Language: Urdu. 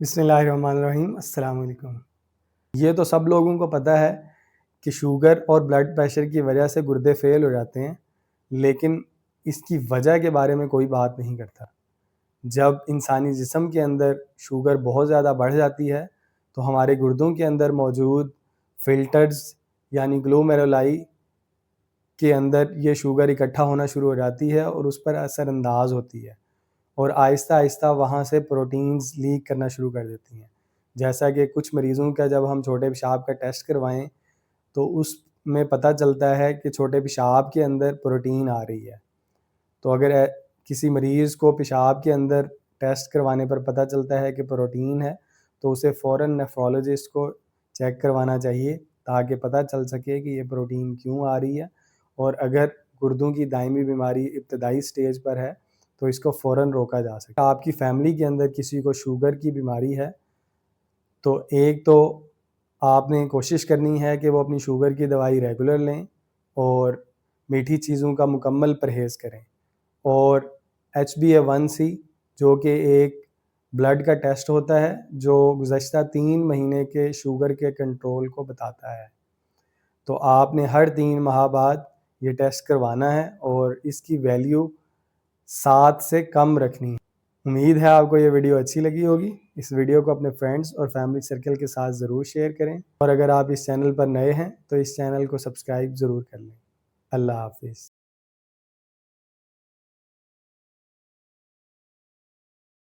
بسم اللہ الرحمن الرحیم، السلام علیکم۔ یہ تو سب لوگوں کو پتہ ہے کہ شوگر اور بلڈ پریشر کی وجہ سے گردے فیل ہو جاتے ہیں، لیکن اس کی وجہ کے بارے میں کوئی بات نہیں کرتا۔ جب انسانی جسم کے اندر شوگر بہت زیادہ بڑھ جاتی ہے تو ہمارے گردوں کے اندر موجود فلٹرز یعنی گلومیرولائی کے اندر یہ شوگر اکٹھا ہونا شروع ہو جاتی ہے اور اس پر اثر انداز ہوتی ہے، اور آہستہ آہستہ وہاں سے پروٹینز لیک کرنا شروع کر دیتی ہیں۔ جیسا کہ کچھ مریضوں کا جب ہم چھوٹے پیشاب کا ٹیسٹ کروائیں تو اس میں پتہ چلتا ہے کہ چھوٹے پیشاب کے اندر پروٹین آ رہی ہے۔ تو اگر کسی مریض کو پیشاب کے اندر ٹیسٹ کروانے پر پتہ چلتا ہے کہ پروٹین ہے تو اسے فوراً نیفرولوجسٹ کو چیک کروانا چاہیے تاکہ پتہ چل سکے کہ یہ پروٹین کیوں آ رہی ہے، اور اگر گردوں کی دائمی بیماری ابتدائی سٹیج پر ہے تو اس کو فوراً روکا جا سکتا ہے۔ آپ کی فیملی کے اندر کسی کو شوگر کی بیماری ہے تو ایک تو آپ نے کوشش کرنی ہے کہ وہ اپنی شوگر کی دوائی ریگولر لیں اور میٹھی چیزوں کا مکمل پرہیز کریں، اور HbA1c جو کہ ایک بلڈ کا ٹیسٹ ہوتا ہے جو گزشتہ 3 مہینے کے شوگر کے کنٹرول کو بتاتا ہے، تو آپ نے ہر 3 ماہ بعد یہ ٹیسٹ کروانا ہے اور اس کی ویلیو 7 سے کم رکھنی ہے۔ امید ہے آپ کو یہ ویڈیو اچھی لگی ہوگی۔ اس ویڈیو کو اپنے فرینڈز اور فیملی سرکل کے ساتھ ضرور شیئر کریں، اور اگر آپ اس چینل پر نئے ہیں تو اس چینل کو سبسکرائب ضرور کر لیں۔ اللہ حافظ۔